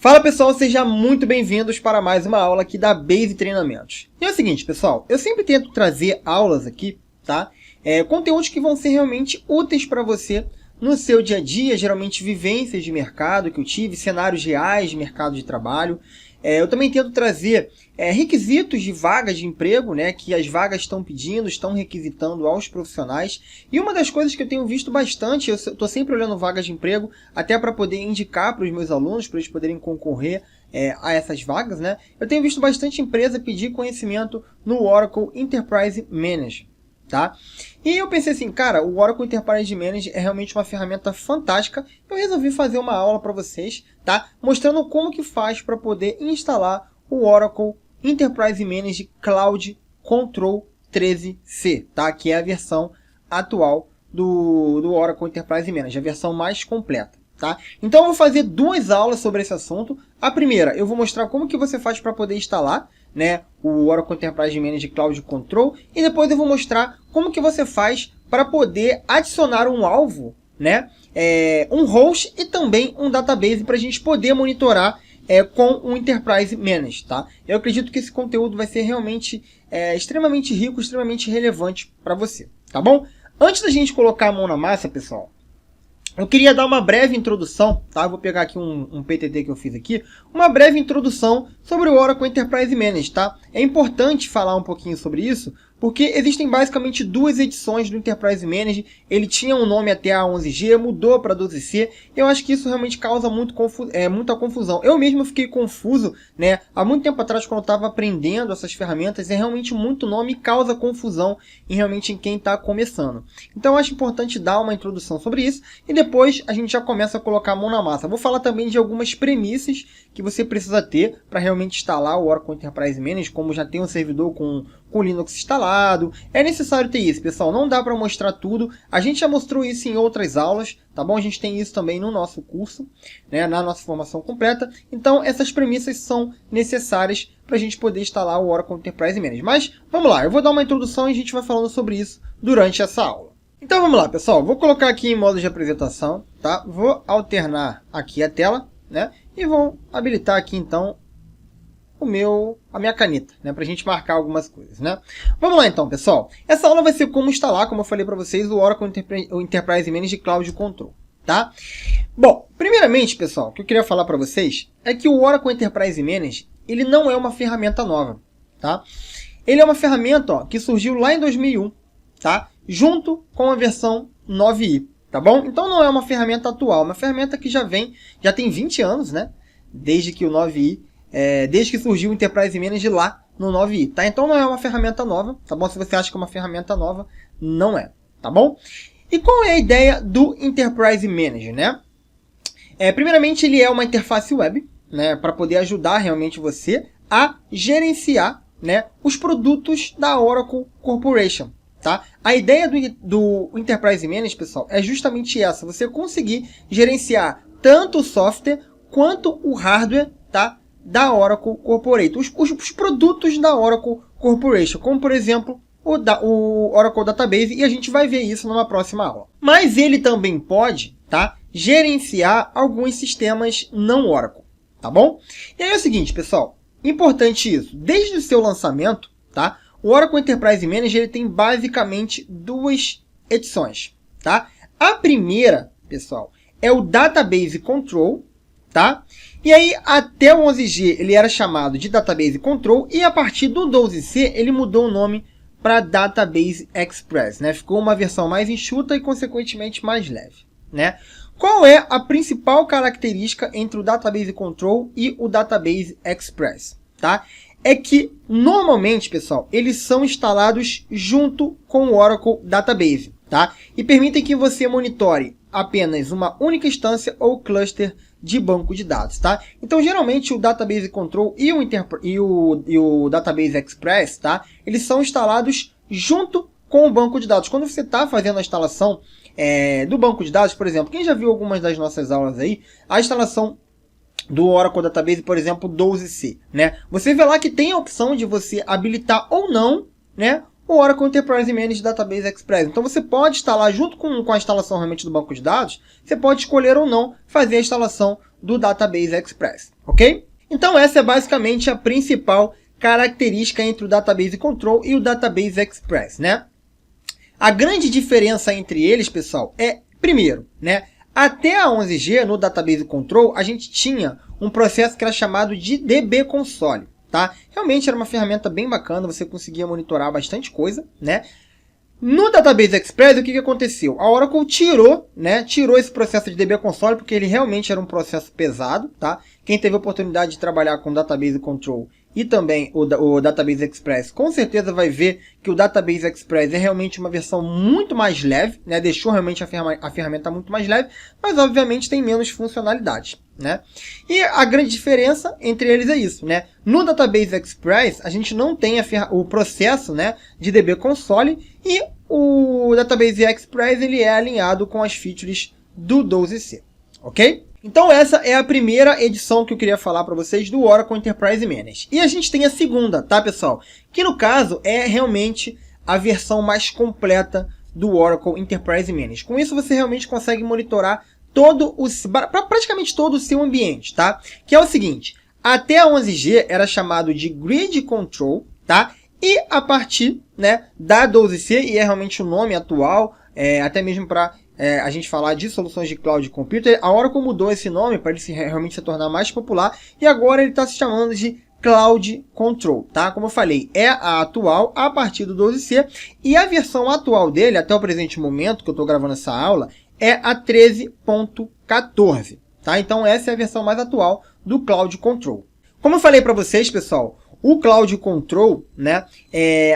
Fala pessoal, sejam muito bem-vindos para mais uma aula aqui da Base Treinamentos. E é o seguinte pessoal, eu sempre tento trazer aulas aqui, tá? Conteúdos que vão ser realmente úteis para você no seu dia a dia, geralmente vivências de mercado que eu tive, cenários reais de mercado de trabalho. Eu também tento trazer requisitos de vagas de emprego, né, que as vagas estão pedindo, estão requisitando aos profissionais. E uma das coisas que eu tenho visto bastante, eu estou sempre olhando vagas de emprego, até para poder indicar para os meus alunos, para eles poderem concorrer a essas vagas, né? Eu tenho visto bastante empresa pedir conhecimento no Oracle Enterprise Manager. Tá? E eu pensei assim, cara, o Oracle Enterprise Manager é realmente uma ferramenta fantástica. Eu resolvi fazer uma aula para vocês, tá? Mostrando como que faz para poder instalar o Oracle Enterprise Manager Cloud Control 13C, tá? Que é a versão atual do Oracle Enterprise Manager, a versão mais completa. Tá? Então eu vou fazer duas aulas sobre esse assunto. A primeira, eu vou mostrar como que você faz para poder instalar, né, o Oracle Enterprise Manager Cloud Control. E depois eu vou mostrar como que você faz para poder adicionar um alvo, né, um host e também um database para a gente poder monitorar com o Enterprise Manager. Tá? Eu acredito que esse conteúdo vai ser realmente extremamente rico, extremamente relevante para você. Tá bom? Antes da gente colocar a mão na massa, pessoal, eu queria dar uma breve introdução, tá? Eu vou pegar aqui um PTT que eu fiz aqui, uma breve introdução sobre o Oracle Enterprise Manager, tá? É importante falar um pouquinho sobre isso, porque existem basicamente duas edições do Enterprise Manager. Ele tinha um nome até a 11G, mudou para 12C, e eu acho que isso realmente causa muita confusão. Eu mesmo fiquei confuso, né? Há muito tempo atrás, quando eu estava aprendendo essas ferramentas, realmente muito nome e causa confusão em quem está começando. Então eu acho importante dar uma introdução sobre isso, e depois a gente já começa a colocar a mão na massa. Vou falar também de algumas premissas que você precisa ter para realmente instalar o Oracle Enterprise Manager, como já tem um servidor com Linux instalado. É necessário ter isso, pessoal. Não dá para mostrar tudo. A gente já mostrou isso em outras aulas, tá bom? A gente tem isso também no nosso curso, né, na nossa formação completa. Então, essas premissas são necessárias para a gente poder instalar o Oracle Enterprise Manager. Mas, vamos lá. Eu vou dar uma introdução e a gente vai falando sobre isso durante essa aula. Então, vamos lá, pessoal. Vou colocar aqui em modo de apresentação, tá? Vou alternar aqui a tela, né? E vou habilitar aqui, então, a minha caneta, né, para a gente marcar algumas coisas, né? Vamos lá então, pessoal. Essa aula vai ser como instalar, como eu falei para vocês, o Oracle Enterprise Manager Cloud Control, tá? Bom, primeiramente, pessoal, o que eu queria falar para vocês é que o Oracle Enterprise Manager, ele não é uma ferramenta nova, tá? Ele é uma ferramenta, ó, que surgiu lá em 2001, tá? Junto com a versão 9i, tá bom? Então não é uma ferramenta atual, uma ferramenta que já tem 20 anos, né? Desde que o 9i desde que surgiu o Enterprise Manager lá no 9i, tá? Então não é uma ferramenta nova, tá bom? Se você acha que é uma ferramenta nova, não é, tá bom? E qual é a ideia do Enterprise Manager, né? Primeiramente, ele é uma interface web, né? Para poder ajudar realmente você a gerenciar, né, os produtos da Oracle Corporation, tá? A ideia do Enterprise Manager, pessoal, é justamente essa. Você conseguir gerenciar tanto o software quanto o hardware, tá, da Oracle Corporation, os produtos da Oracle Corporation, como por exemplo o Oracle Database, e a gente vai ver isso numa próxima aula. Mas ele também pode, tá, gerenciar alguns sistemas não Oracle, tá bom? E aí é o seguinte, pessoal, importante isso, desde o seu lançamento, tá, o Oracle Enterprise Manager ele tem basicamente duas edições, tá? A primeira, pessoal, é o Database Control, tá? E aí, até o 11G, ele era chamado de Database Control, e a partir do 12C, ele mudou o nome para Database Express, né? Ficou uma versão mais enxuta e, consequentemente, mais leve, né? Qual é a principal característica entre o Database Control e o Database Express, tá? É que, normalmente, pessoal, eles são instalados junto com o Oracle Database, tá? E permitem que você monitore apenas uma única instância ou cluster de banco de dados, tá? Então, geralmente, o Database Control e o Database Express, tá? Eles são instalados junto com o banco de dados. Quando você está fazendo a instalação do banco de dados, por exemplo, quem já viu algumas das nossas aulas aí, a instalação do Oracle Database, por exemplo, 12C, né? Você vê lá que tem a opção de você habilitar ou não, né, o Oracle Enterprise Manager Database Express. Então você pode instalar, junto com a instalação realmente do banco de dados, você pode escolher ou não fazer a instalação do Database Express, ok? Então essa é basicamente a principal característica entre o Database Control e o Database Express, né? A grande diferença entre eles, pessoal, é, primeiro, né? Até a 11G, no Database Control, a gente tinha um processo que era chamado de DB Console, tá? Realmente era uma ferramenta bem bacana, você conseguia monitorar bastante coisa, né? No Database Express, o que aconteceu? A Oracle tirou esse processo de DB Console, porque ele realmente era um processo pesado, tá? Quem teve a oportunidade de trabalhar com Database Control e também o Database Express, com certeza vai ver que o Database Express é realmente uma versão muito mais leve, né? Deixou realmente a ferramenta muito mais leve, mas obviamente tem menos funcionalidades, né? E a grande diferença entre eles é isso, né? No Database Express, a gente não tem o processo, né, de DB Console, e o Database Express ele é alinhado com as features do 12c, ok? Então essa é a primeira edição que eu queria falar para vocês do Oracle Enterprise Managed. E a gente tem a segunda, tá, pessoal? Que no caso é realmente a versão mais completa do Oracle Enterprise Managed. Com isso você realmente consegue monitorar praticamente todo o seu ambiente, tá? Que é o seguinte, até a 11G era chamado de Grid Control, tá? E a partir, né, da 12C, e é realmente o nome atual, até mesmo para a gente falar de soluções de Cloud Computer, a Oracle mudou esse nome para ele realmente se tornar mais popular, e agora ele está se chamando de Cloud Control, tá? Como eu falei, é a atual a partir do 12C, e a versão atual dele, até o presente momento que eu estou gravando essa aula, é a 13.14, tá? Então essa é a versão mais atual do Cloud Control. Como eu falei para vocês, pessoal, o Cloud Control, né,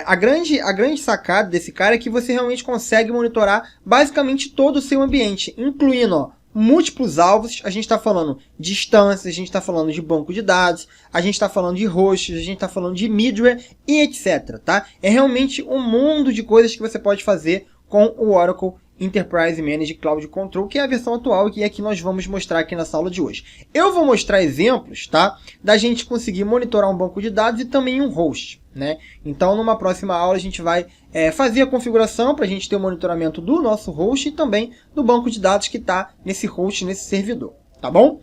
a grande sacada desse cara é que você realmente consegue monitorar basicamente todo o seu ambiente, incluindo, ó, múltiplos alvos. A gente está falando de instâncias, a gente está falando de banco de dados, a gente está falando de hosts, a gente está falando de middleware e etc, tá? É realmente um mundo de coisas que você pode fazer com o Oracle Enterprise Managed Cloud Control, que é a versão atual, e é que nós vamos mostrar aqui nessa aula de hoje. Eu vou mostrar exemplos, tá, da gente conseguir monitorar um banco de dados e também um host, né? Então, numa próxima aula, a gente vai fazer a configuração para a gente ter o monitoramento do nosso host e também do banco de dados que está nesse host, nesse servidor, tá bom?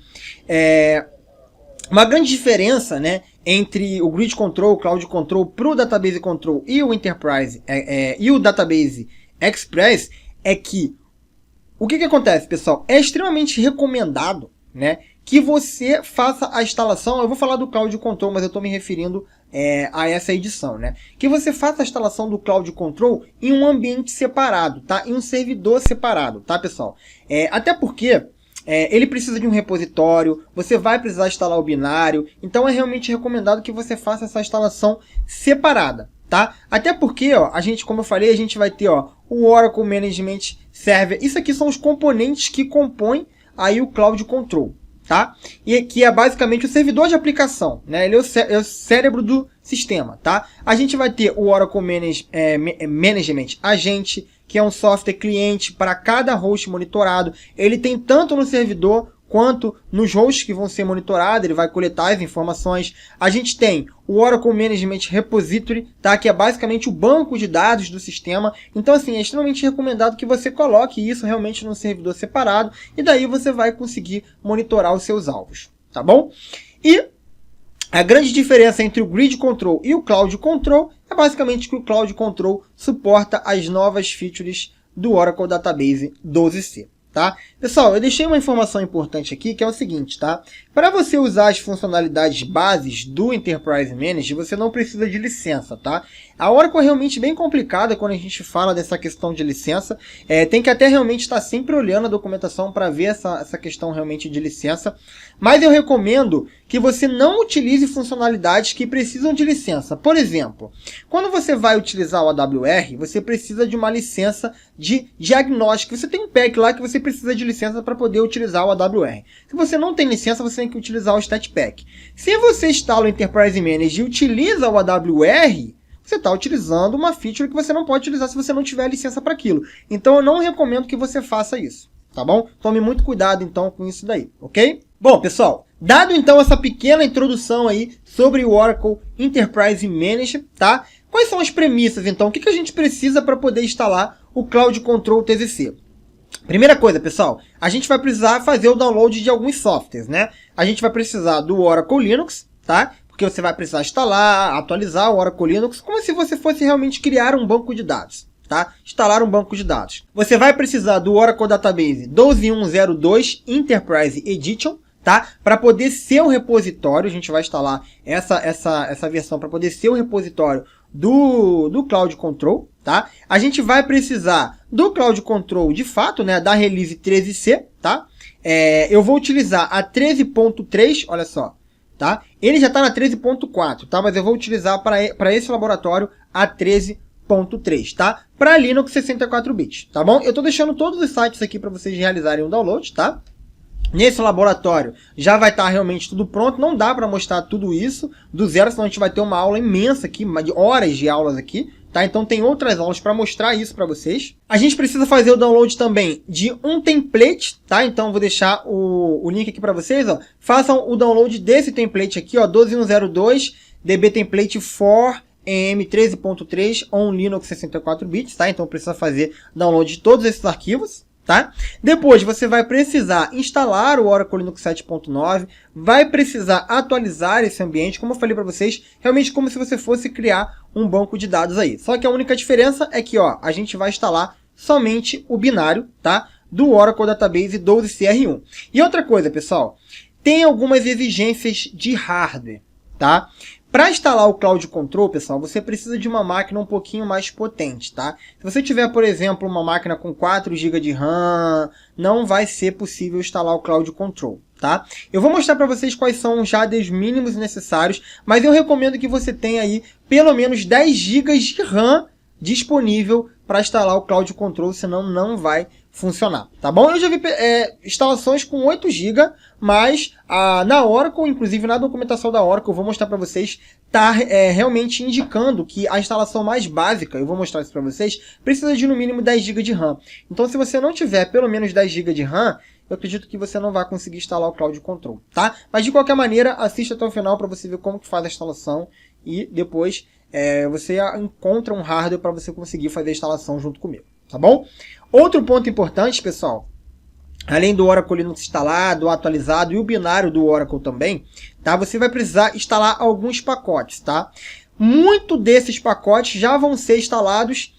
Uma grande diferença, né, entre o Grid Control, o Cloud Control para o Database Control e o Enterprise e o Database Express é que, o que acontece, pessoal? É extremamente recomendado, né, que você faça a instalação. Eu vou falar do Cloud Control, mas eu estou me referindo a essa edição, né? Que você faça a instalação do Cloud Control em um ambiente separado, tá? Em um servidor separado, tá, pessoal? Até porque ele precisa de um repositório, você vai precisar instalar o binário, então é realmente recomendado que você faça essa instalação separada, tá? Até porque, ó, como eu falei, a gente vai ter, ó, o Oracle Management Server. Isso aqui são os componentes que compõem aí o Cloud Control, tá? E que é basicamente o servidor de aplicação, né? Ele é o cérebro do sistema, tá? A gente vai ter o Oracle Management Agente, que é um software cliente para cada host monitorado. Ele tem tanto no servidor quanto nos hosts que vão ser monitorados, ele vai coletar as informações. A gente tem o Oracle Management Repository, tá? Que é basicamente o banco de dados do sistema. Então, assim, é extremamente recomendado que você coloque isso realmente num servidor separado, e daí você vai conseguir monitorar os seus alvos, tá bom? E a grande diferença entre o Grid Control e o Cloud Control é basicamente que o Cloud Control suporta as novas features do Oracle Database 12c. Tá? Pessoal, eu deixei uma informação importante aqui, que é o seguinte, tá? Para você usar as funcionalidades bases do Enterprise Managed, você não precisa de licença, tá? A Oracle é realmente bem complicada quando a gente fala dessa questão de licença. Tem que até realmente estar sempre olhando a documentação para ver essa questão realmente de licença. Mas eu recomendo que você não utilize funcionalidades que precisam de licença. Por exemplo, quando você vai utilizar o AWR, você precisa de uma licença de diagnóstico. Você tem um pack lá que você precisa de licença para poder utilizar o AWR. Se você não tem licença, você tem que utilizar o StatPack. Se você instala o Enterprise Managed e utiliza o AWR, você está utilizando uma feature que você não pode utilizar se você não tiver licença para aquilo. Então eu não recomendo que você faça isso, tá bom? Tome muito cuidado então com isso daí, ok? Bom, pessoal, dado então essa pequena introdução aí sobre o Oracle Enterprise Managed, tá? Quais são as premissas então? O que a gente precisa para poder instalar o Cloud Control TZC? Primeira coisa, pessoal, a gente vai precisar fazer o download de alguns softwares, né? A gente vai precisar do Oracle Linux, tá? Porque você vai precisar instalar, atualizar o Oracle Linux, como se você fosse realmente criar um banco de dados, tá? Instalar um banco de dados. Você vai precisar do Oracle Database 12102 Enterprise Edition, tá? Para poder ser o repositório, a gente vai instalar essa versão para poder ser o repositório do Cloud Control, tá? A gente vai precisar do Cloud Control de fato, né? Da release 13C, tá? Eu vou utilizar a 13.3, olha só, tá? Ele já está na 13.4, tá? Mas eu vou utilizar para esse laboratório a 13.3, tá? Para Linux 64 bits, tá bom? Eu estou deixando todos os sites aqui para vocês realizarem o download, tá? Nesse laboratório já vai estar realmente tudo pronto, não dá para mostrar tudo isso do zero, senão a gente vai ter uma aula imensa aqui, de horas de aulas aqui, tá? Então tem outras aulas para mostrar isso para vocês. A gente precisa fazer o download também de um template, tá? Então vou deixar o link aqui para vocês, ó. Façam o download desse template aqui, ó, 12102 DB Template for EM 13.3 on Linux 64 bits, tá? Então precisa fazer download de todos esses arquivos, tá? Depois você vai precisar instalar o Oracle Linux 7.9, vai precisar atualizar esse ambiente, como eu falei para vocês, realmente como se você fosse criar um banco de dados aí. Só que a única diferença é que, ó, a gente vai instalar somente o binário, tá? Do Oracle Database 12CR1. E outra coisa, pessoal, tem algumas exigências de hardware, tá? Para instalar o Cloud Control, pessoal, você precisa de uma máquina um pouquinho mais potente, tá? Se você tiver, por exemplo, uma máquina com 4 GB de RAM, não vai ser possível instalar o Cloud Control, tá? Eu vou mostrar para vocês quais são os hardwares mínimos necessários, mas eu recomendo que você tenha aí pelo menos 10 GB de RAM disponível para instalar o Cloud Control, senão não vai funcionar, tá bom? Eu já vi instalações com 8 GB, mas na Oracle, inclusive na documentação da Oracle, eu vou mostrar para vocês, tá realmente indicando que a instalação mais básica, eu vou mostrar isso para vocês, precisa de no mínimo 10 GB de RAM. Então se você não tiver pelo menos 10 GB de RAM, eu acredito que você não vai conseguir instalar o Cloud Control, tá? Mas de qualquer maneira, assista até o final para você ver como que faz a instalação e depois você encontra um hardware para você conseguir fazer a instalação junto comigo, tá bom? Outro ponto importante, pessoal, além do Oracle Linux instalado, atualizado e o binário do Oracle também, tá? Você vai precisar instalar alguns pacotes, tá? Muito desses pacotes já vão ser instalados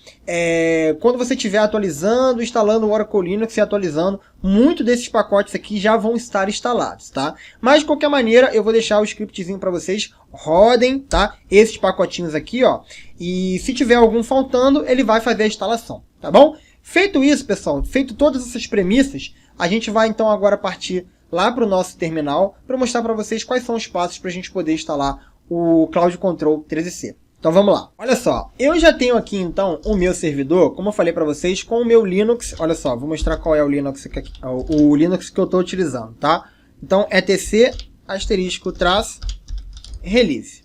quando você estiver atualizando, instalando o Oracle Linux e atualizando. Muito desses pacotes aqui já vão estar instalados, tá? Mas de qualquer maneira, eu vou deixar o scriptzinho para vocês, rodem, tá? Esses pacotinhos aqui, ó. E se tiver algum faltando, ele vai fazer a instalação, tá bom? Feito isso, pessoal, feito todas essas premissas, a gente vai então agora partir lá para o nosso terminal para mostrar para vocês quais são os passos para a gente poder instalar o Cloud Control 13C. Então vamos lá. Olha só, eu já tenho aqui então o meu servidor, como eu falei para vocês, com o meu Linux. Olha só, vou mostrar qual é o Linux que eu estou utilizando, tá? Então etc *release.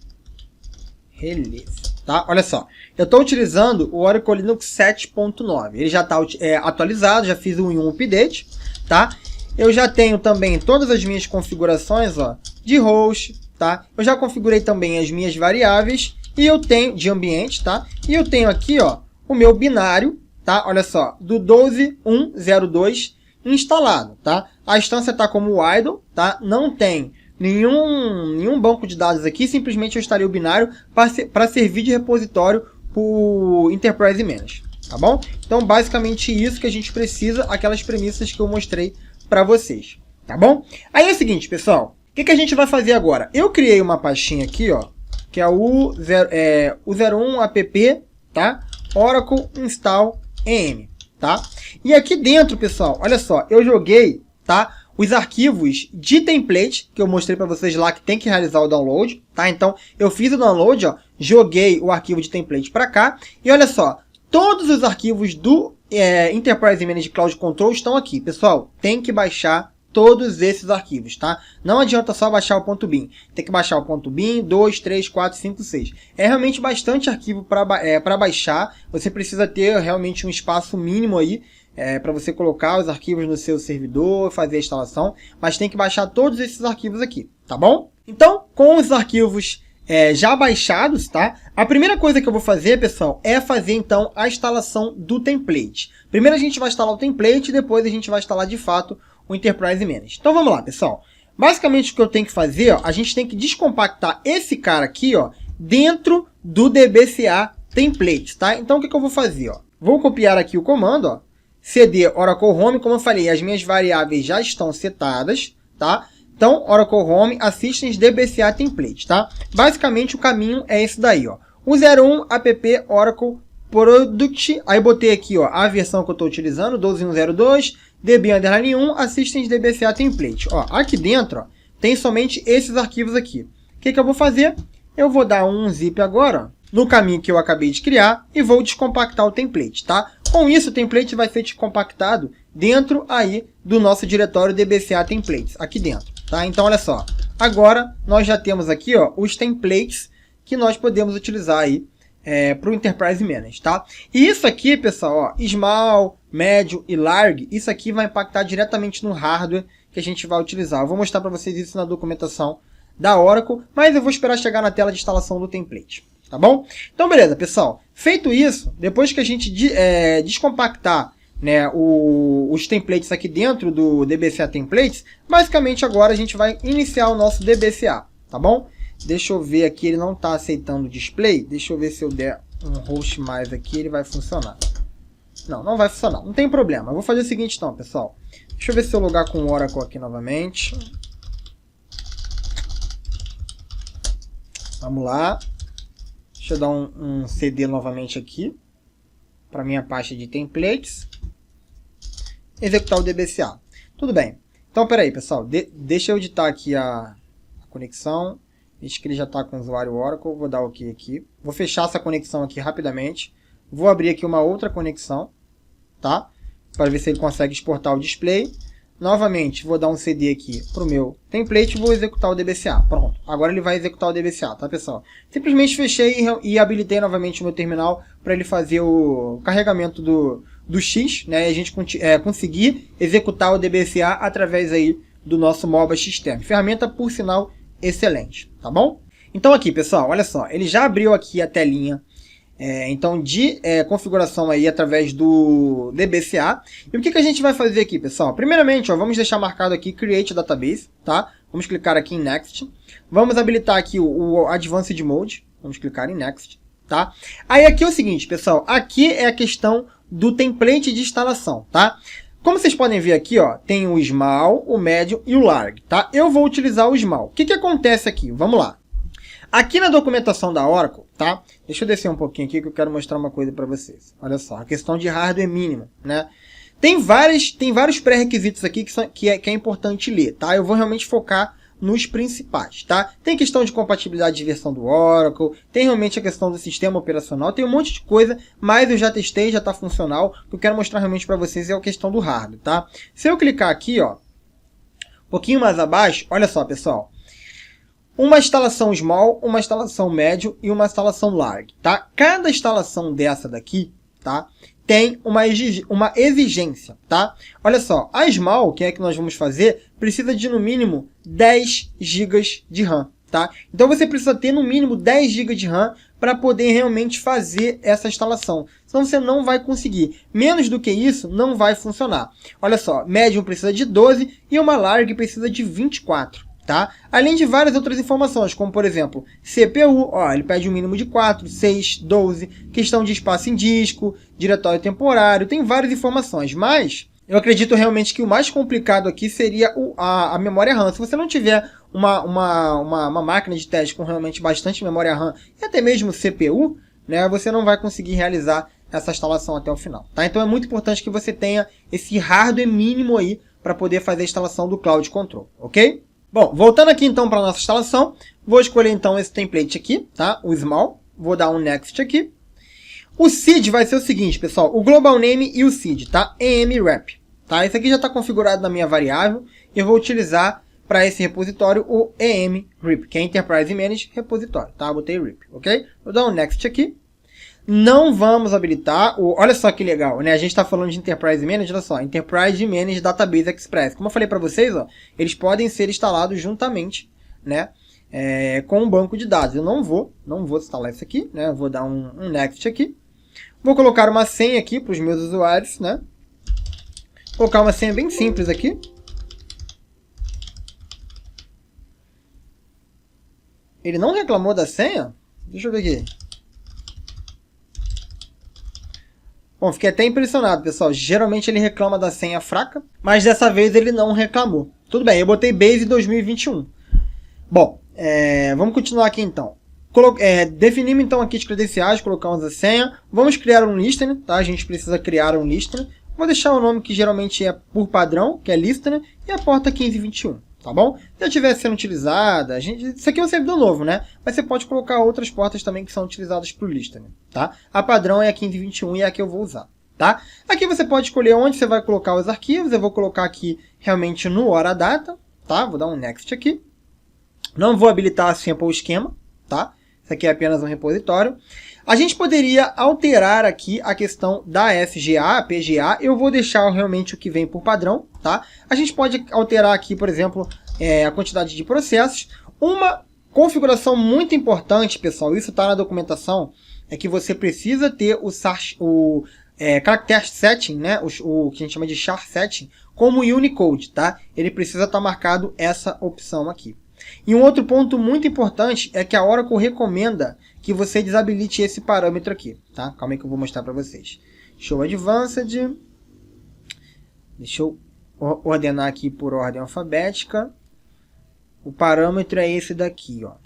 Tá? Olha só, eu estou utilizando o Oracle Linux 7.9. Ele já está atualizado, já fiz um update, tá? Eu já tenho também todas as minhas configurações, ó, de host, tá? Eu já configurei também as minhas variáveis e eu tenho de ambiente, tá? E eu tenho aqui, ó, o meu binário, tá? Olha só, do 12102 instalado, tá? A instância está como idle, tá? Não tem nenhum banco de dados aqui, simplesmente eu instalei o binário para servir de repositório para o Enterprise Manager, tá bom? Então, basicamente isso que a gente precisa, aquelas premissas que eu mostrei para vocês, tá bom? Aí é o seguinte, pessoal, o que a gente vai fazer agora? Eu criei uma pastinha aqui, ó, que é o 01 app, tá? Oracle install em, tá? E aqui dentro, pessoal, olha só, eu joguei, tá? Os arquivos de template, que eu mostrei para vocês lá, que tem que realizar o download, tá? Então, eu fiz o download, ó, joguei o arquivo de template para cá, e olha só, todos os arquivos do Enterprise Manager Cloud Control estão aqui. Pessoal, tem que baixar todos esses arquivos, tá? Não adianta só baixar o .bin, tem que baixar o .bin, 2, 3, 4, 5, 6. É realmente bastante arquivo para baixar, você precisa ter realmente um espaço mínimo aí, para você colocar os arquivos no seu servidor, fazer a instalação, mas tem que baixar todos esses arquivos aqui, tá bom? Então, com os arquivos já baixados, tá? A primeira coisa que eu vou fazer, pessoal, é fazer então a instalação do template. Primeiro a gente vai instalar o template e depois a gente vai instalar de fato o Enterprise Managed. Então vamos lá, pessoal. Basicamente o que eu tenho que fazer, ó, a gente tem que descompactar esse cara aqui, ó, dentro do DBCA Templates, tá? Então o que eu vou fazer, ó? Vou copiar aqui o comando, ó, cd Oracle Home, como eu falei, as minhas variáveis já estão setadas, tá? Então, Oracle Home Assistance DBCA Template, tá? Basicamente o caminho é esse daí, ó. O 01 app Oracle Product, aí botei aqui, ó, a versão que eu estou utilizando, 12.1.02, DB_1 Assistance DBCA Template. Ó, aqui dentro, ó, tem somente esses arquivos aqui. O que eu vou fazer? Eu vou dar um zip agora, ó, no caminho que eu acabei de criar e vou descompactar o template, tá? Com isso, o template vai ser descompactado dentro aí do nosso diretório DBCA Templates, aqui dentro, tá? Então, olha só, agora nós já temos aqui, ó, os templates que nós podemos utilizar aí para o Enterprise Managed, tá? E isso aqui, pessoal, ó, small, médio e large, isso aqui vai impactar diretamente no hardware que a gente vai utilizar. Eu vou mostrar para vocês isso na documentação da Oracle, mas eu vou esperar chegar na tela de instalação do template, tá bom? Então, beleza, pessoal. Feito isso, depois que a gente descompactar, né, os templates aqui dentro do DBCA Templates, basicamente agora a gente vai iniciar o nosso DBCA, tá bom? Deixa eu ver aqui, ele não está aceitando o display. Deixa eu ver se eu der um host mais aqui, ele vai funcionar. Não, não vai funcionar, não tem problema. Eu vou fazer o seguinte então, pessoal. Deixa eu ver se eu logar com o Oracle aqui novamente. Vamos lá. Deixa eu dar um CD novamente aqui para minha pasta de templates. Executar o DBCA. Tudo bem. Então, peraí, pessoal. Deixa eu editar aqui a conexão. Acho que ele já está com o usuário Oracle. Vou dar OK aqui. Vou fechar essa conexão aqui rapidamente. Vou abrir aqui uma outra conexão, tá? Para ver se ele consegue exportar o display. Novamente, vou dar um CD aqui para o meu template e vou executar o DBCA. Pronto, agora ele vai executar o DBCA, tá, pessoal? Simplesmente fechei e habilitei novamente o meu terminal para ele fazer o carregamento do X, né? E a gente conseguir executar o DBCA através aí do nosso Mobile System. Ferramenta, por sinal, excelente, tá bom? Então aqui, pessoal, olha só, ele já abriu aqui a telinha então de configuração aí através do DBCA. E o que a gente vai fazer aqui, pessoal? Primeiramente, ó, vamos deixar marcado aqui Create Database, tá? Vamos clicar aqui em Next. Vamos habilitar aqui o Advanced Mode. Vamos clicar em Next, tá? Aí aqui é o seguinte, pessoal, aqui é a questão do template de instalação, tá? Como vocês podem ver aqui, ó, tem o Small, o Médio e o Large, tá? Eu vou utilizar o Small. O que acontece aqui? Vamos lá. Aqui na documentação da Oracle, tá? Deixa eu descer um pouquinho aqui que eu quero mostrar uma coisa para vocês. Olha só, a questão de hardware mínimo, né? Tem vários pré-requisitos aqui que é importante ler, tá? Eu vou realmente focar nos principais, tá? Tem questão de compatibilidade de versão do Oracle, tem realmente a questão do sistema operacional, tem um monte de coisa, mas eu já testei, já está funcional. O que eu quero mostrar realmente para vocês é a questão do hardware, tá? Se eu clicar aqui, ó, um pouquinho mais abaixo, olha só, pessoal. Uma instalação small, uma instalação médio e uma instalação large, tá? Cada instalação dessa daqui, tá? Tem uma exigência, tá? Olha só, a small, que é a que nós vamos fazer, precisa de no mínimo 10 GB de RAM, tá? Então você precisa ter no mínimo 10 GB de RAM para poder realmente fazer essa instalação. Senão você não vai conseguir. Menos do que isso, não vai funcionar. Olha só, médium precisa de 12 e uma large precisa de 24. Tá? Além de várias outras informações, como por exemplo, CPU, ó, ele pede um mínimo de 4, 6, 12, questão de espaço em disco, diretório temporário, tem várias informações, mas eu acredito realmente que o mais complicado aqui seria a memória RAM. Se você não tiver uma máquina de teste com realmente bastante memória RAM e até mesmo CPU, né, você não vai conseguir realizar essa instalação até o final. Tá? Então é muito importante que você tenha esse hardware mínimo aí para poder fazer a instalação do Cloud Control, ok? Bom, voltando aqui então para a nossa instalação, vou escolher então esse template aqui, tá? O Small, vou dar um Next aqui. O seed vai ser o seguinte, pessoal, o Global Name e o seed, tá? EMREP, tá? Esse aqui já está configurado na minha variável e eu vou utilizar para esse repositório o EMREP, que é Enterprise Managed Repositório, tá? Botei REP, ok? Vou dar um Next aqui. Não vamos habilitar olha só que legal, né? A gente está falando de Enterprise Managed, olha só, Enterprise Managed Database Express. Como eu falei para vocês, ó, eles podem ser instalados juntamente, né? com um banco de dados. Eu não vou instalar isso aqui, né? Eu vou dar um next aqui. Vou colocar uma senha aqui para os meus usuários, né? Vou colocar uma senha bem simples aqui. Ele não reclamou da senha? Deixa eu ver aqui. Bom, fiquei até impressionado, pessoal. Geralmente ele reclama da senha fraca, mas dessa vez ele não reclamou. Tudo bem, eu botei Base 2021. Bom, vamos continuar aqui então. Definimos então aqui as credenciais, colocamos a senha. Vamos criar um listener, tá? A gente precisa criar um listener. Vou deixar o nome que geralmente é por padrão, que é listener, e a porta 1521. Tá bom? Se já estiver sendo utilizada, isso aqui é um servidor novo, né? Mas você pode colocar outras portas também que são utilizadas para o listener, tá? A padrão é a 1521 e é a que eu vou usar, tá? Aqui você pode escolher onde você vai colocar os arquivos. Eu vou colocar aqui realmente no hora data, tá? Vou dar um next aqui. Não vou habilitar a sample esquema, tá? Isso aqui é apenas um repositório. A gente poderia alterar aqui a questão da FGA, PGA. Eu vou deixar realmente o que vem por padrão, tá? A gente pode alterar aqui, por exemplo, a quantidade de processos. Uma configuração muito importante, pessoal, isso está na documentação, é que você precisa ter o character setting, né? O que a gente chama de char setting, como Unicode, tá? Ele precisa estar marcado essa opção aqui. E um outro ponto muito importante é que a Oracle recomenda que você desabilite esse parâmetro aqui, tá? Calma aí que eu vou mostrar para vocês. Show Advanced. Deixa eu ordenar aqui por ordem alfabética. O parâmetro é esse daqui, ó.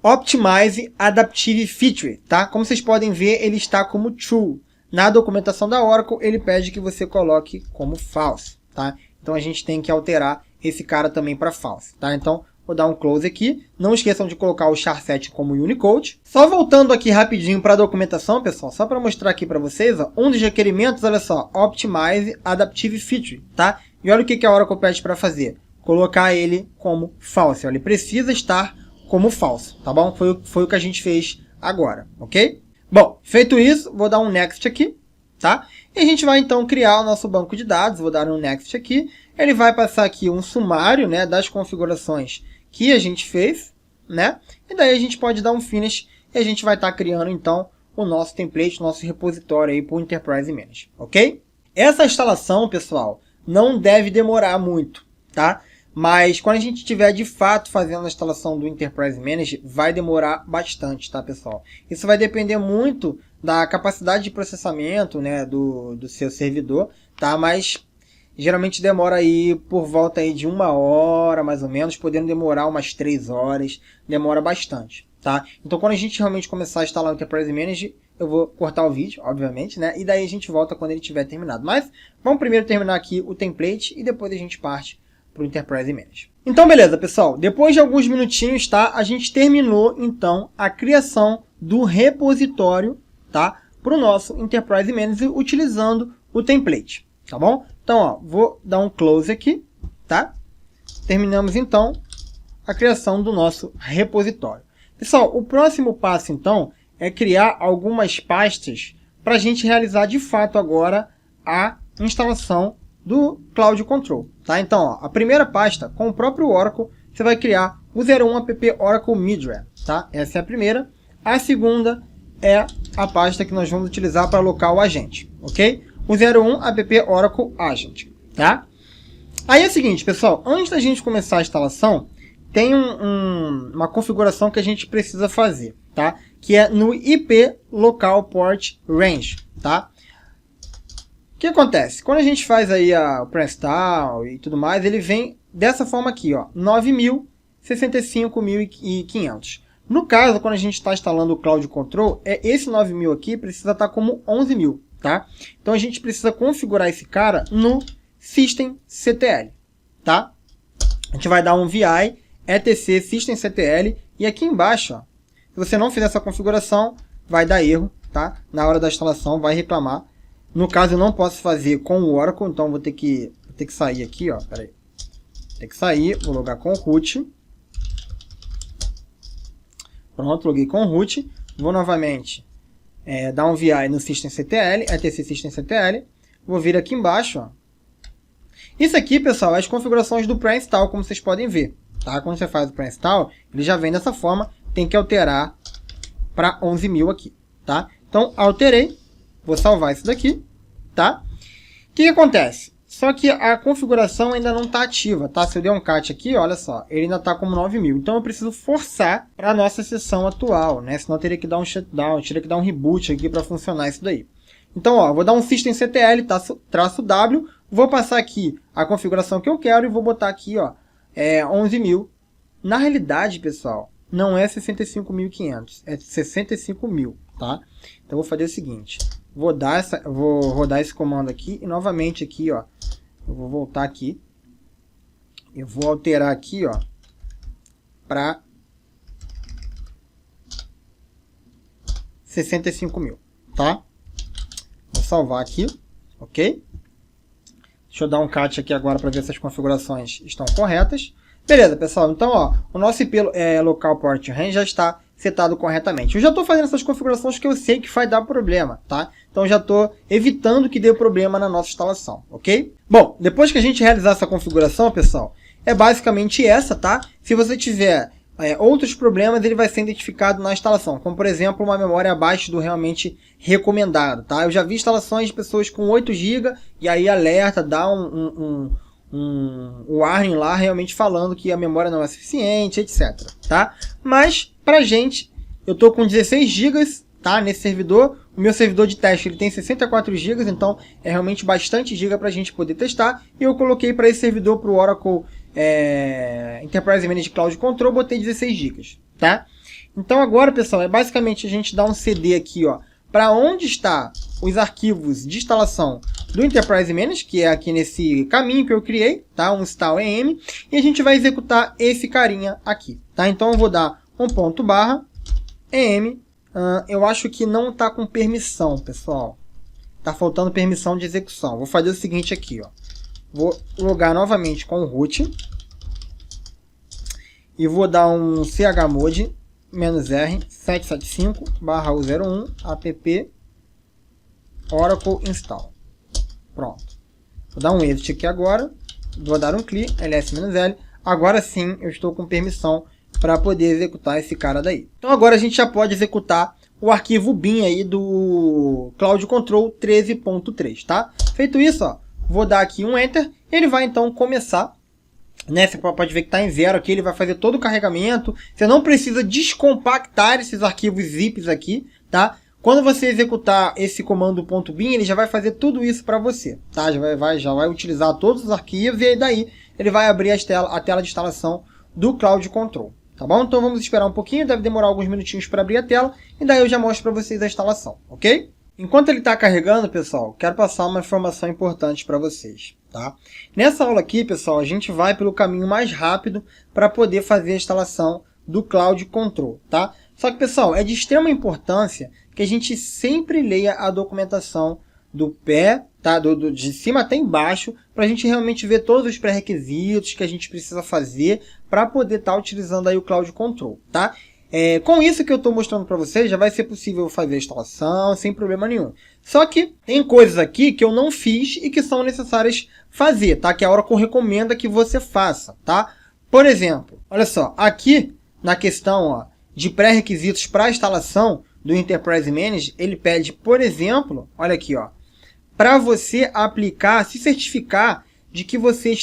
Optimize Adaptive Feature, tá? Como vocês podem ver, ele está como True. Na documentação da Oracle, ele pede que você coloque como False, tá? Então a gente tem que alterar esse cara também para False, tá? Então vou dar um close aqui. Não esqueçam de colocar o char set como Unicode. Só voltando aqui rapidinho para a documentação, pessoal, só para mostrar aqui para vocês, ó, um dos requerimentos, olha só, Optimize Adaptive Feature, tá? E olha o que a Oracle pede para fazer. Colocar ele como False, ó, ele precisa estar como False, tá bom? Foi o que a gente fez agora, ok? Bom, feito isso, vou dar um Next aqui, tá? E a gente vai então criar o nosso banco de dados. Vou dar um Next aqui. Ele vai passar aqui um sumário, né, das configurações que a gente fez, né? E daí a gente pode dar um Finish e a gente vai estar criando então o nosso template, o nosso repositório aí para o Enterprise Manager, ok? Essa instalação, pessoal, não deve demorar muito, tá? Mas quando a gente estiver de fato fazendo a instalação do Enterprise Manager, vai demorar bastante, tá, pessoal? Isso vai depender muito da capacidade de processamento, né, do seu servidor, tá? Mas geralmente demora aí por volta aí de 1 hora, mais ou menos, podendo demorar umas 3 horas, demora bastante, tá? Então quando a gente realmente começar a instalar o Enterprise Manager, eu vou cortar o vídeo, obviamente, né? E daí a gente volta quando ele tiver terminado. Mas vamos primeiro terminar aqui o template e depois a gente parte para o Enterprise Manager. Então, beleza, pessoal. Depois de alguns minutinhos, tá? A gente terminou, então, a criação do repositório, tá? Para o nosso Enterprise Manager utilizando o template, tá bom? Então, ó, vou dar um close aqui, tá? Terminamos, então, a criação do nosso repositório. Pessoal, o próximo passo, então, é criar algumas pastas para a gente realizar, de fato, agora a instalação do Cloud Control, tá? Então, ó, a primeira pasta, com o próprio Oracle, você vai criar o 01 app Oracle Middleware, tá? Essa é a primeira. A segunda é a pasta que nós vamos utilizar para alocar o agente, ok? O 01 app Oracle Agent, tá? Aí é o seguinte, pessoal, antes da gente começar a instalação, tem uma configuração que a gente precisa fazer, tá? Que é no IP Local Port Range, tá? O que acontece? Quando a gente faz aí o pré-install e tudo mais, ele vem dessa forma aqui, ó, 9.000, 65.500. No caso, quando a gente está instalando o Cloud Control, esse 9.000 aqui precisa estar como 11.000, tá? Então a gente precisa configurar esse cara no systemctl, tá? A gente vai dar um vi etc systemctl e aqui embaixo, ó, se você não fizer essa configuração, vai dar erro, tá? Na hora da instalação vai reclamar. No caso, eu não posso fazer com o Oracle, então vou ter que sair aqui, ó. Pera aí. Tem que sair, vou logar com o root. Pronto, loguei com o root. Vou novamente dar um VI no systemctl, etc systemctl. Vou vir aqui embaixo, ó. Isso aqui, pessoal, é as configurações do pré-install, como vocês podem ver. Tá? Quando você faz o pré-install, ele já vem dessa forma, tem que alterar para 11.000 aqui. Tá? Então, alterei, vou salvar isso daqui. Tá? O que acontece? Só que a configuração ainda não está ativa. Tá? Se eu der um cat aqui, olha só, ele ainda está como 9.000. Então, eu preciso forçar para a nossa sessão atual. Né? Senão, eu teria que dar um shutdown, teria que dar um reboot aqui para funcionar isso daí. Então, ó, vou dar um systemctl, -w, vou passar aqui a configuração que eu quero e vou botar aqui, ó, 11.000. Na realidade, pessoal, não é 65.500, é 65.000, tá? Então, eu vou fazer o seguinte, vou rodar esse comando aqui e novamente aqui, ó, eu vou voltar aqui, eu vou alterar aqui, ó, para 65.000, tá? Vou salvar aqui, ok? Deixa eu dar um cat aqui agora para ver se as configurações estão corretas. Beleza, pessoal. Então, ó, o nosso IP local port range já está setado corretamente. Eu já estou fazendo essas configurações que eu sei que vai dar problema, tá? Então, já estou evitando que dê problema na nossa instalação, ok? Bom, depois que a gente realizar essa configuração, pessoal, é basicamente essa, tá? Se você tiver outros problemas, ele vai ser identificado na instalação, como por exemplo uma memória abaixo do realmente recomendado, tá? Eu já vi instalações de pessoas com 8 GB e aí alerta, dá um warning lá realmente falando que a memória não é suficiente, etc, tá? Mas pra gente, eu tô com 16 GB, tá? Nesse servidor, o meu servidor de teste ele tem 64 GB, então é realmente bastante GB pra gente poder testar, e eu coloquei para esse servidor pro Oracle Enterprise Managed Cloud Control, botei 16 GB, tá? Então agora, pessoal, é basicamente a gente dar um CD aqui, ó, para onde está os arquivos de instalação do Enterprise Managed, que é aqui nesse caminho que eu criei, tá? Um install em e a gente vai executar esse carinha aqui, tá? Então eu vou dar um ponto barra em eu acho que não está com permissão, pessoal. Tá faltando permissão de execução. Vou fazer o seguinte aqui, ó. Vou logar novamente com o root. E vou dar um chmod -r 775/u01 app Oracle install. Pronto. Vou dar um exit aqui agora. Vou dar um clear, ls-l. Agora sim eu estou com permissão para poder executar esse cara daí. Então agora a gente já pode executar o arquivo bin aí do Cloud Control 13.3, tá? Feito isso, ó, vou dar aqui um enter. Ele vai então começar, né? Você pode ver que está em 0 aqui, ele vai fazer todo o carregamento. Você não precisa descompactar esses arquivos zips aqui, tá? Quando você executar esse comando .bin, ele já vai fazer tudo isso para você, tá? Já vai utilizar todos os arquivos e aí daí ele vai abrir a tela de instalação do Cloud Control, tá bom? Então vamos esperar um pouquinho, deve demorar alguns minutinhos para abrir a tela e daí eu já mostro para vocês a instalação, ok? Enquanto ele está carregando, pessoal, quero passar uma informação importante para vocês, tá? Nessa aula aqui, pessoal, a gente vai pelo caminho mais rápido para poder fazer a instalação do Cloud Control, tá? Só que, pessoal, é de extrema importância que a gente sempre leia a documentação do pé, tá? De cima até embaixo, para a gente realmente ver todos os pré-requisitos que a gente precisa fazer para poder estar utilizando aí o Cloud Control, tá? Com isso que eu estou mostrando para vocês, já vai ser possível fazer a instalação sem problema nenhum. Só que tem coisas aqui que eu não fiz e que são necessárias fazer, tá? Que a Oracle recomenda que você faça, tá? Por exemplo, olha só, aqui na questão, ó, de pré-requisitos para a instalação do Enterprise Managed, ele pede, por exemplo, olha aqui, ó, para você aplicar, se certificar de que você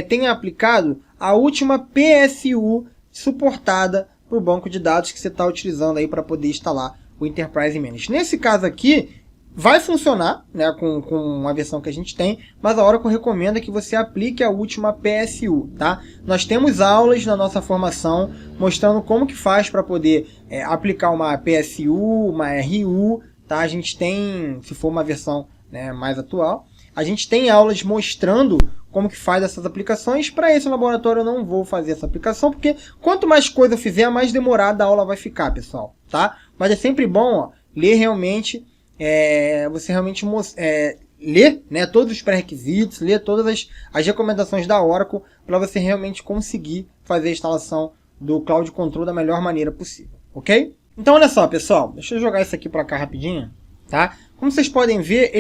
tenha aplicado a última PSU suportada para o banco de dados que você está utilizando aí para poder instalar o Enterprise Managed. Nesse caso aqui, vai funcionar, né, com a versão que a gente tem, mas a Oracle recomenda que você aplique a última PSU, tá? Nós temos aulas na nossa formação mostrando como que faz para poder aplicar uma PSU, uma RU, tá? A gente tem, se for uma versão, né, mais atual, a gente tem aulas mostrando como que faz essas aplicações. Para esse laboratório eu não vou fazer essa aplicação, porque quanto mais coisa eu fizer, mais demorada a aula vai ficar, pessoal, tá? Mas é sempre bom, ó, ler realmente, você realmente ler, né, todos os pré-requisitos, ler todas as recomendações da Oracle, para você realmente conseguir fazer a instalação do Cloud Control da melhor maneira possível, ok? Então olha só, pessoal, deixa eu jogar isso aqui para cá rapidinho, tá? Como vocês podem ver,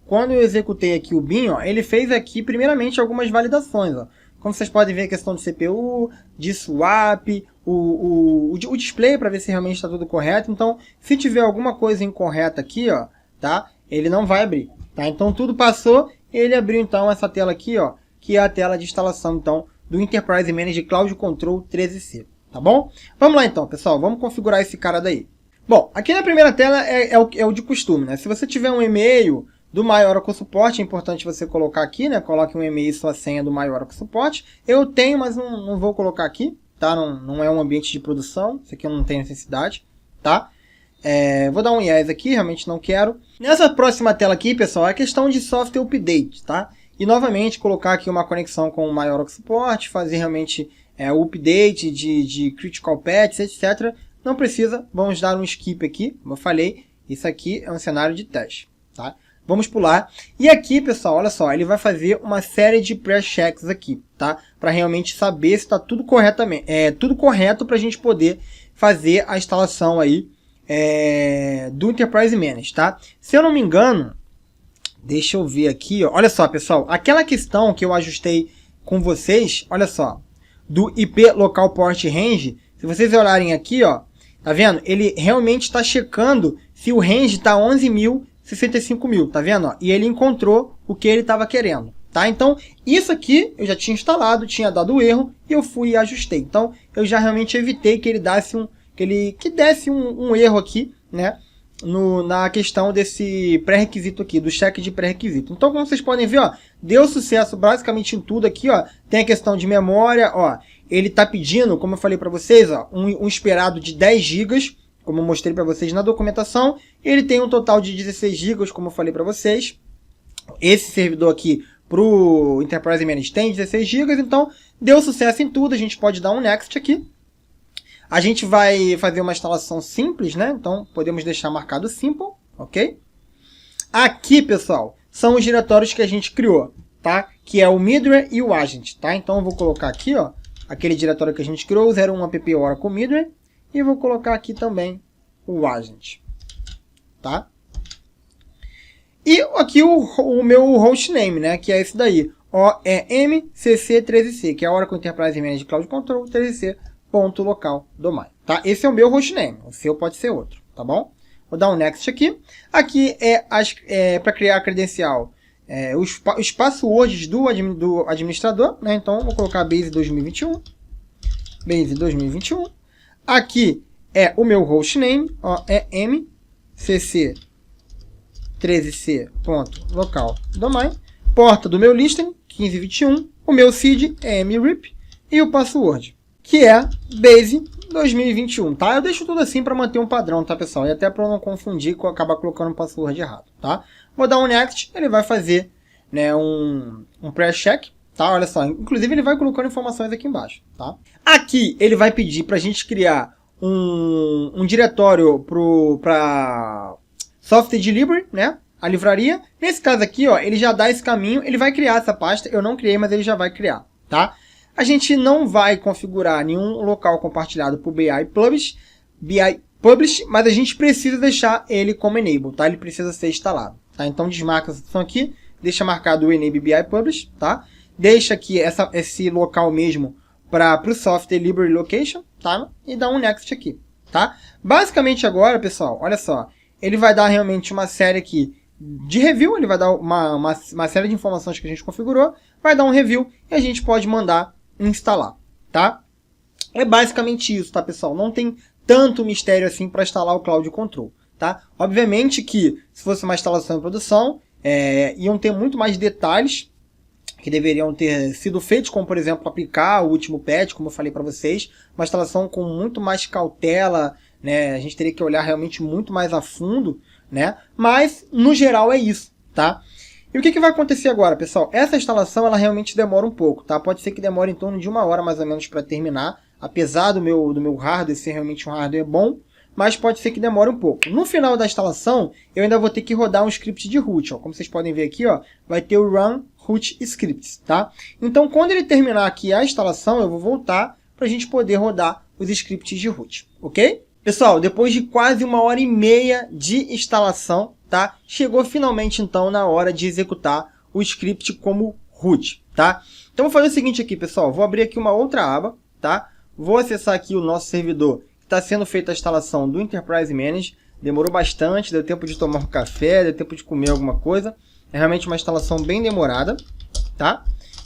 quando eu executei aqui o bin, ó, ele fez aqui primeiramente algumas validações, ó. Como vocês podem ver, a questão de CPU, de swap, o display para ver se realmente está tudo correto. Então, se tiver alguma coisa incorreta aqui, ó, tá? Ele não vai abrir, tá? Então, tudo passou, ele abriu então essa tela aqui, ó, que é a tela de instalação então do Enterprise Manager Cloud Control 13C, tá bom? Vamos lá então, pessoal, vamos configurar esse cara daí. Bom, aqui na primeira tela é o de costume, né? Se você tiver um e-mail do My Oracle Support, é importante você colocar aqui, né? Coloque um e-mail e sua senha do My Oracle Support. Eu tenho, mas não vou colocar aqui, tá? Não é um ambiente de produção, isso aqui eu não tenho necessidade, tá? Vou dar um yes aqui, realmente não quero. Nessa próxima tela aqui, pessoal, é a questão de software update, tá? E novamente colocar aqui uma conexão com o My Oracle Support, fazer realmente o update de critical paths, etc. Não precisa, vamos dar um skip aqui, como eu falei, isso aqui é um cenário de teste, tá? Vamos pular. E aqui, pessoal, olha só, ele vai fazer uma série de pre-checks aqui, tá? Para realmente saber se está tudo corretamente, tudo correto para a gente poder fazer a instalação aí do Enterprise Manager, tá? Se eu não me engano, deixa eu ver aqui, ó. Olha só, pessoal, aquela questão que eu ajustei com vocês, olha só, do IP Local Port Range, se vocês olharem aqui, ó, tá vendo? Ele realmente está checando se o range está 11.000, 65.000, tá vendo? Ó? E ele encontrou o que ele estava querendo, tá? Então, isso aqui eu já tinha instalado, tinha dado erro, e eu fui e ajustei. Então, eu já realmente evitei que ele desse um erro aqui, né? Na questão desse pré-requisito aqui, do cheque de pré-requisito. Então, como vocês podem ver, ó, deu sucesso basicamente em tudo aqui, ó. Tem a questão de memória, ó. Ele está pedindo, como eu falei para vocês, ó, um esperado de 10 GB, como eu mostrei para vocês na documentação. Ele tem um total de 16 GB, como eu falei para vocês. Esse servidor aqui para o Enterprise Manager tem 16 GB, então deu sucesso em tudo. A gente pode dar um next aqui. A gente vai fazer uma instalação simples, né? Então podemos deixar marcado simple, ok? Aqui, pessoal, são os diretórios que a gente criou, tá? Que é o middleware e o agent, tá? Então eu vou colocar aqui, ó, aquele diretório que a gente criou, o 01 app Oracle middleware, e vou colocar aqui também o agent, tá? E aqui o meu hostname, né? Que é esse daí, OEMCC13C, que é Oracle Enterprise Manager Cloud Control 13C.local.domain, tá? Esse é o meu hostname, o seu pode ser outro, tá bom? Vou dar um next aqui. Aqui para criar a credencial, os passwords do administrador, né? Então vou colocar base 2021, base 2021. Aqui é o meu hostname, OEMCC13C.local.domain. Porta do meu listing, 1521. O meu seed é mrip. E o password, que é base 2021, tá? Eu deixo tudo assim para manter um padrão, tá, pessoal? E até para não confundir com acabar colocando o password errado, tá? Vou dar um next, ele vai fazer, né, um pre-check, tá? Olha só, inclusive ele vai colocando informações aqui embaixo, tá? Aqui ele vai pedir para a gente criar um diretório para software delivery, né? A livraria. Nesse caso aqui, ó, ele já dá esse caminho, ele vai criar essa pasta. Eu não criei, mas ele já vai criar, tá? A gente não vai configurar nenhum local compartilhado por BI Publish, mas a gente precisa deixar ele como enable, tá? Ele precisa ser instalado, tá? Então desmarca essa opção aqui, deixa marcado o enable BI Publish, tá? Deixa aqui esse local mesmo para o software library location, tá? E dá um next aqui, tá? Basicamente agora, pessoal, olha só, ele vai dar realmente uma série aqui de review, ele vai dar uma série de informações que a gente configurou, vai dar um review e a gente pode mandar instalar, tá? É basicamente isso, tá, pessoal? Não tem tanto mistério assim para instalar o Cloud Control, tá? Obviamente que se fosse uma instalação em produção, iam ter muito mais detalhes que deveriam ter sido feitos, como por exemplo aplicar o último patch, como eu falei para vocês, uma instalação com muito mais cautela, né? A gente teria que olhar realmente muito mais a fundo, né? Mas no geral é isso, tá? E o que vai acontecer agora, pessoal? Essa instalação ela realmente demora um pouco, tá? Pode ser que demore em torno de 1 hora mais ou menos para terminar, apesar do meu hardware ser realmente um hardware bom, mas pode ser que demore um pouco. No final da instalação, eu ainda vou ter que rodar um script de root, ó. Como vocês podem ver aqui, ó, vai ter o run root scripts, tá? Então, quando ele terminar aqui a instalação, eu vou voltar para a gente poder rodar os scripts de root, ok? Pessoal, depois de quase 1 hora e meia de instalação, tá? Chegou finalmente então na hora de executar o script como root, tá? Então vou fazer o seguinte aqui, pessoal, vou abrir aqui uma outra aba, tá? Vou acessar aqui o nosso servidor que está sendo feita a instalação do Enterprise Manager. Demorou bastante, deu tempo de tomar um café, deu tempo de comer alguma coisa. É realmente uma instalação bem demorada, tá?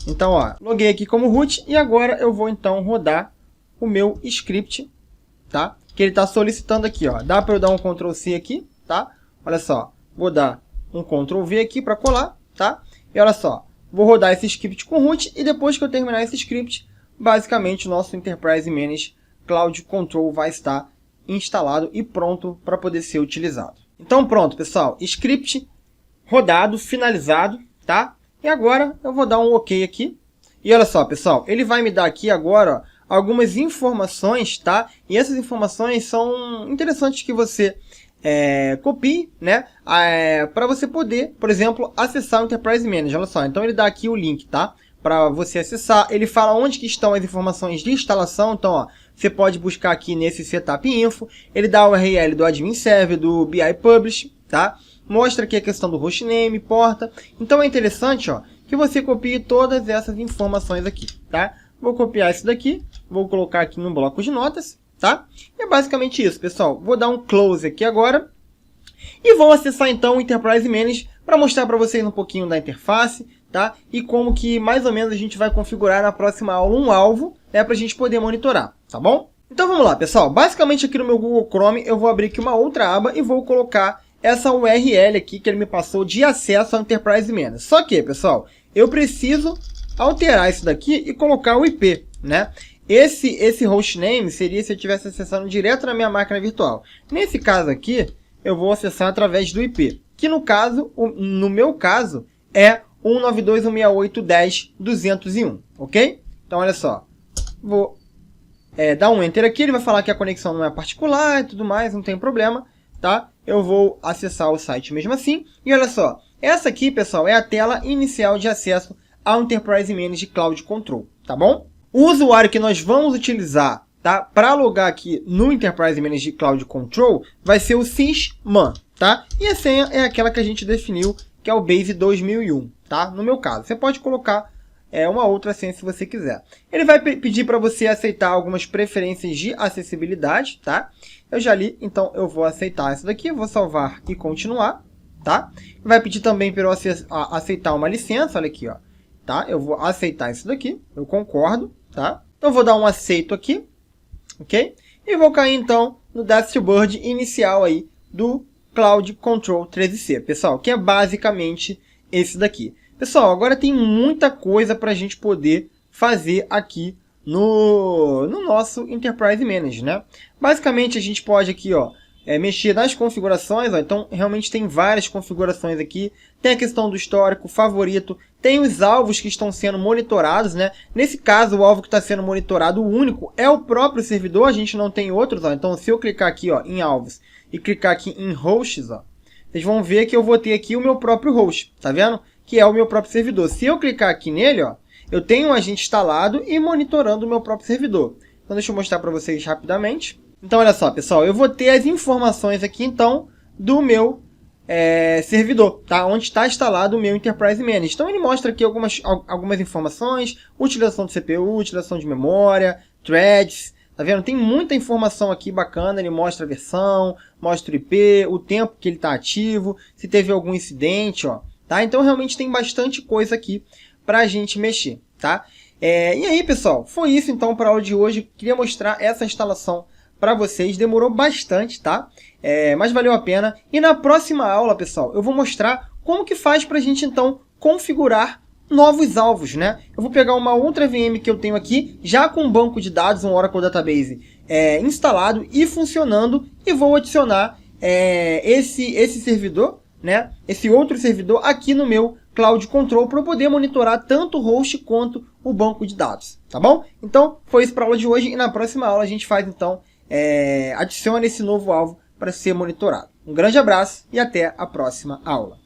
Então, ó, loguei aqui como root e agora eu vou então rodar o meu script, tá? Que ele está solicitando aqui, ó. Dá para eu dar um Ctrl C aqui, tá? Olha só, vou dar um Ctrl V aqui para colar, tá? E olha só, vou rodar esse script com root e depois que eu terminar esse script, basicamente o nosso Enterprise Manager Cloud Control vai estar instalado e pronto para poder ser utilizado. Então pronto, pessoal, script rodado, finalizado, tá? E agora eu vou dar um OK aqui. E olha só, pessoal, ele vai me dar aqui agora, ó, algumas informações, tá? E essas informações são interessantes que você copie, né? Para você poder, por exemplo, acessar o Enterprise Manager. Olha só, então ele dá aqui o link, tá? Para você acessar, ele fala onde que estão as informações de instalação. Então, ó, você pode buscar aqui nesse Setup Info. Ele dá o URL do Admin Server, do BI Publish, tá? Mostra aqui a questão do hostname, porta. Então é interessante, ó, que você copie todas essas informações aqui, tá? Vou copiar isso daqui, vou colocar aqui no bloco de notas, tá? E é basicamente isso, pessoal. Vou dar um close aqui agora. E vou acessar então o Enterprise Manager para mostrar para vocês um pouquinho da interface, tá? E como que mais ou menos a gente vai configurar na próxima aula um alvo, né, para a gente poder monitorar, tá bom? Então vamos lá, pessoal. Basicamente aqui no meu Google Chrome eu vou abrir aqui uma outra aba e vou colocar essa URL aqui que ele me passou de acesso ao Enterprise Manager. Só que, pessoal, eu preciso alterar isso daqui e colocar o IP, né? Esse hostname seria se eu estivesse acessando direto na minha máquina virtual. Nesse caso aqui, eu vou acessar através do IP, que no caso, no meu caso, é 192.168.10.201, ok? Então, olha só, vou dar um Enter aqui, ele vai falar que a conexão não é particular e tudo mais, não tem problema, tá? Eu vou acessar o site mesmo assim, e olha só, essa aqui, pessoal, é a tela inicial de acesso ao Enterprise Manager Cloud Control, tá bom? O usuário que nós vamos utilizar, tá, para logar aqui no Enterprise Manager Cloud Control vai ser o sysman, tá? E a senha é aquela que a gente definiu, que é o Base 2001, tá? No meu caso, você pode colocar uma outra senha se você quiser. Ele vai pedir para você aceitar algumas preferências de acessibilidade, tá? Eu já li, então eu vou aceitar essa daqui, vou salvar e continuar, tá? Vai pedir também para eu aceitar uma licença, olha aqui, ó, tá? Eu vou aceitar isso daqui, eu concordo, tá? Então eu vou dar um aceito aqui, ok? E vou cair então no dashboard inicial aí do Cloud Control 13C, pessoal, que é basicamente esse daqui. Pessoal, agora tem muita coisa para a gente poder fazer aqui no nosso Enterprise Manager, né? Basicamente a gente pode aqui, ó, mexer nas configurações, ó, então realmente tem várias configurações aqui. Tem a questão do histórico, favorito, tem os alvos que estão sendo monitorados, né? Nesse caso, o alvo que está sendo monitorado, o único, é o próprio servidor, a gente não tem outros, ó. Então se eu clicar aqui, ó, em alvos e clicar aqui em hosts, ó, vocês vão ver que eu vou ter aqui o meu próprio host, tá vendo? Que é o meu próprio servidor. Se eu clicar aqui nele, ó, eu tenho um agente instalado e monitorando o meu próprio servidor. Então deixa eu mostrar para vocês rapidamente. Então olha só, pessoal, eu vou ter as informações aqui então do meu servidor, tá? Onde está instalado o meu Enterprise Manager. Então ele mostra aqui algumas informações, utilização de CPU, utilização de memória, threads, tá vendo? Tem muita informação aqui bacana, ele mostra a versão, mostra o IP, o tempo que ele está ativo, se teve algum incidente, ó, tá? Então realmente tem bastante coisa aqui para a gente mexer, tá? E aí, pessoal, foi isso então para a aula de hoje. Queria mostrar essa instalação para vocês, demorou bastante, tá? Mas valeu a pena. E na próxima aula, pessoal, eu vou mostrar como que faz para a gente então configurar novos alvos, né? Eu vou pegar uma outra VM que eu tenho aqui, já com um banco de dados, um Oracle Database instalado e funcionando, e vou adicionar esse servidor, né? Esse outro servidor aqui no meu Cloud Control para eu poder monitorar tanto o host quanto o banco de dados, tá bom? Então, foi isso para a aula de hoje, e na próxima aula a gente faz então, adiciona esse novo alvo para ser monitorado. Um grande abraço e até a próxima aula.